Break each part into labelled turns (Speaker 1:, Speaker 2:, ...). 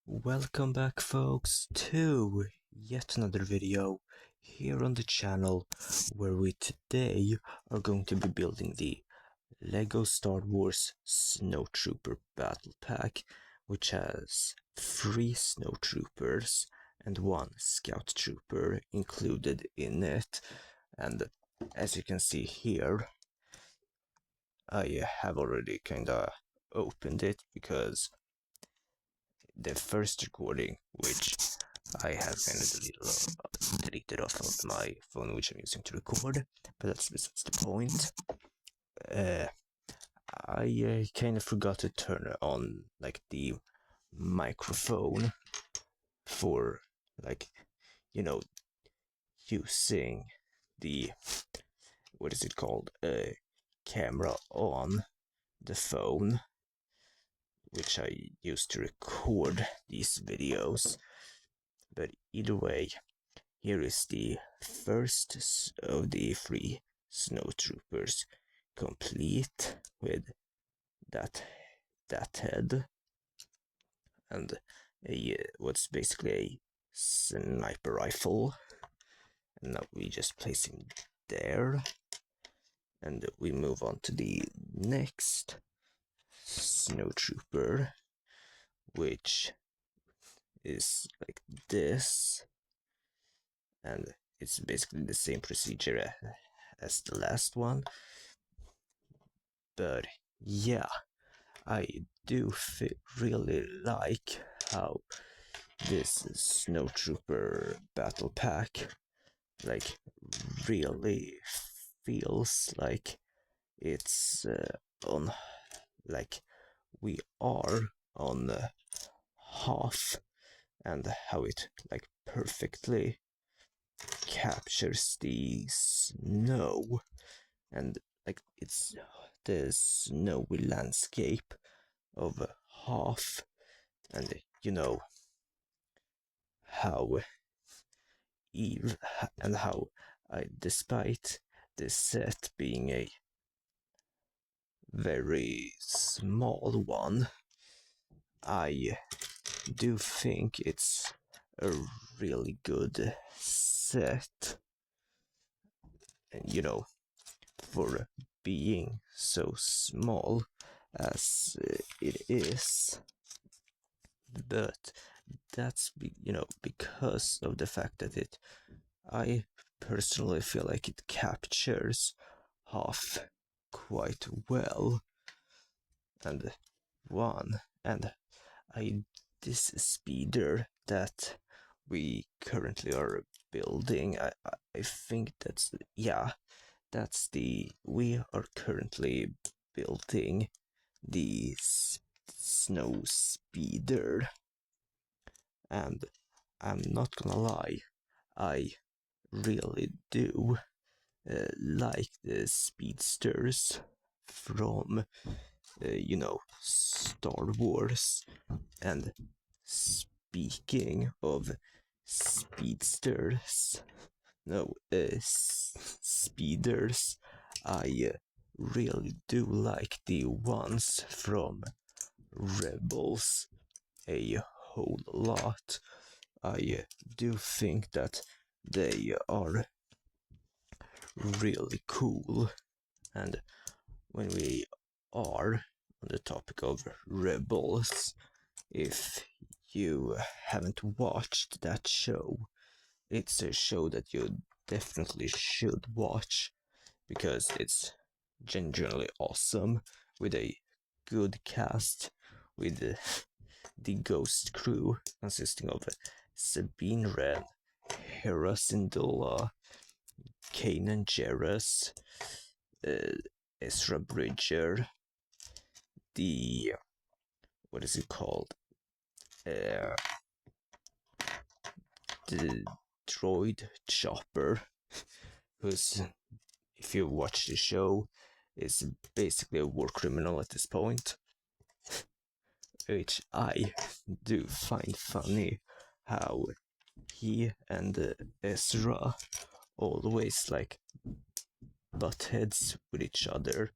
Speaker 1: Welcome back, folks, to yet another video here on the channel where we today are going to be building the Lego Star Wars Snowtrooper Battlepack, which has 3 snowtroopers and 1 scout trooper included in it. And as you can see here, I have already kinda opened it because the first recording, which I have kind of deleted off of my phone, which I'm using to record, but that's besides the point. I kind of forgot to turn on like the microphone for using the what is it called, camera on the phone, which I use to record these videos. But either way, here is the first of the 3 snowtroopers complete with that head and what's basically a sniper rifle. And now we just place him there, and we move on to the next snowtrooper, which is like this, and it's basically the same procedure as the last one. But yeah, I do really like how this Snowtrooper Battlepack really feels like it's on, like we are on half, and how it perfectly captures the snow, and it's the snowy landscape of half. And how despite the set being a very small one, I do think it's a really good set. And for being so small as it is, but that's because of the fact that I personally feel like it captures half quite well. And this speeder that we currently are building, I think we are currently building the snow speeder. And I'm not gonna lie, I really do like the speedsters from Star Wars. And speaking of speedsters, speeders, I really do like the ones from Rebels a whole lot. I do think that they are really cool. And when we are on the topic of Rebels, if you haven't watched that show, it's a show that you definitely should watch, because it's genuinely awesome, with a good cast, with the Ghost crew consisting of Sabine Wren, Hera Syndulla, Kanan Jarrus, Ezra Bridger, the what is it called? The droid Chopper, who's, if you watch the show, is basically a war criminal at this point, which I do find funny how he and Ezra always butt heads with each other.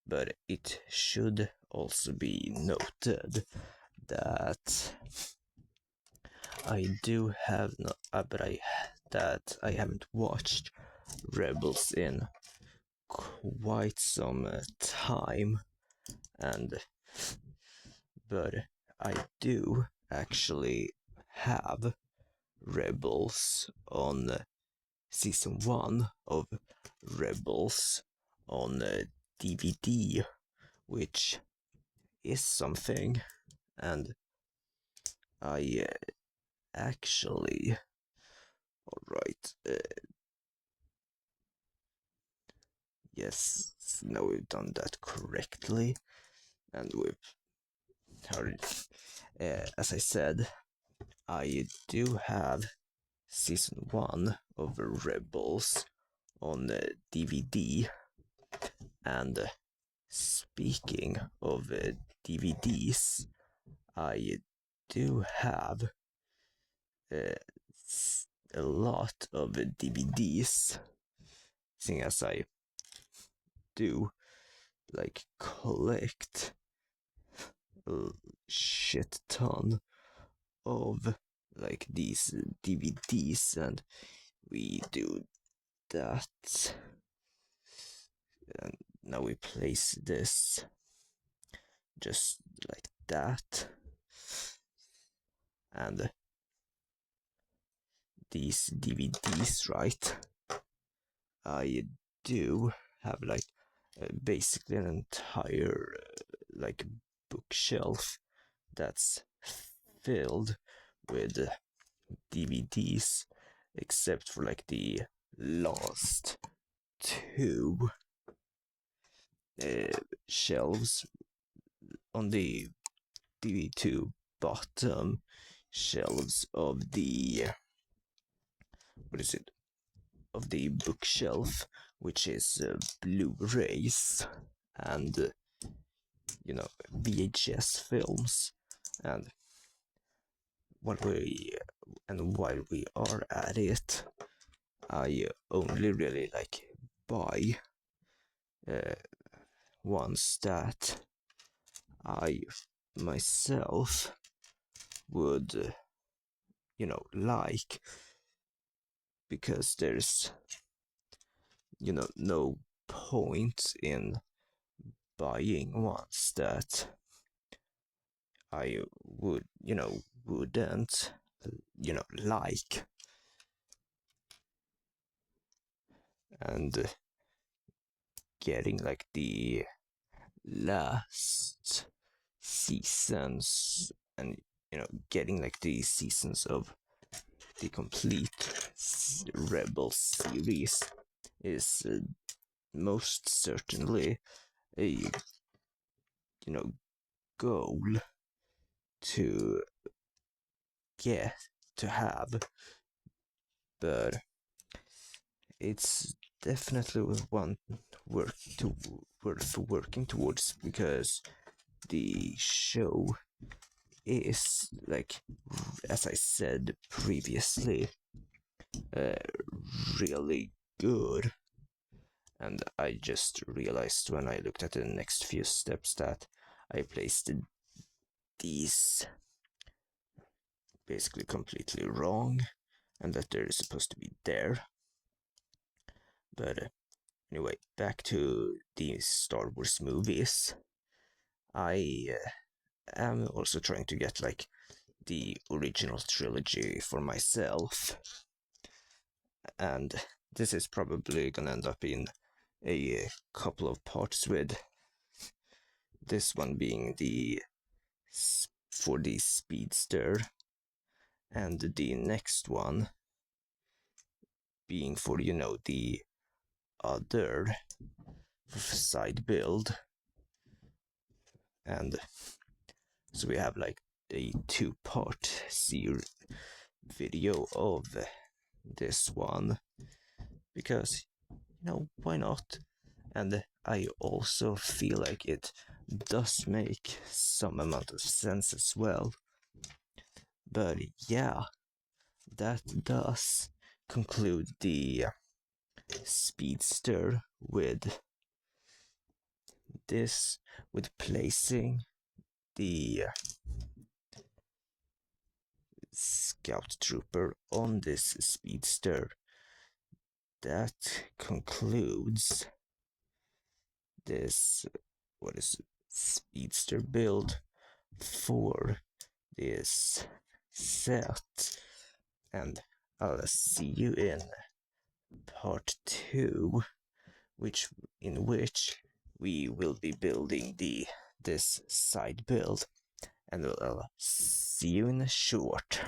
Speaker 1: But it should also be noted that I do have no, but I haven't watched Rebels in quite some time, and but I do actually have Rebels on season 1 of Rebels on DVD, which is something, and I actually, alright, yes, now we've done that correctly, and we've heard, as I said, I do have season 1 of Rebels on DVD, and speaking of DVDs, I do have a lot of DVDs, seeing as I do like collect a shit ton of like these DVDs, and we do that, and now we place this just like that, and these DVDs, right, I do have like basically an entire like bookshelf that's filled with DVDs, except for like the last two shelves on the two bottom shelves of the of the bookshelf, which is Blu-rays and VHS films. And while we are at it, I only really like buy ones that I myself would like, because there's no point in buying ones that I wouldn't like, and getting like the last seasons, and getting like the seasons of the complete Rebel series is most certainly a goal to have, but it's definitely one worth working towards, because the show is, like, as I said previously, really good. And I just realized when I looked at the next few steps that I placed these basically completely wrong, and that they're supposed to be there. But anyway, back to the Star Wars movies. I am also trying to get like the original trilogy for myself, and this is probably gonna end up in a couple of parts, with this one being for the Speedster, and the next one being for the other side build. And so we have like a 2-part video of this one, because why not? And I also feel like it does make some amount of sense as well. But yeah, that does conclude the Speedster with placing the scout trooper on this speedster. That concludes this speedster build for this set, and I'll see you in part 2, in which we will be building this side build, and I'll see you in a short.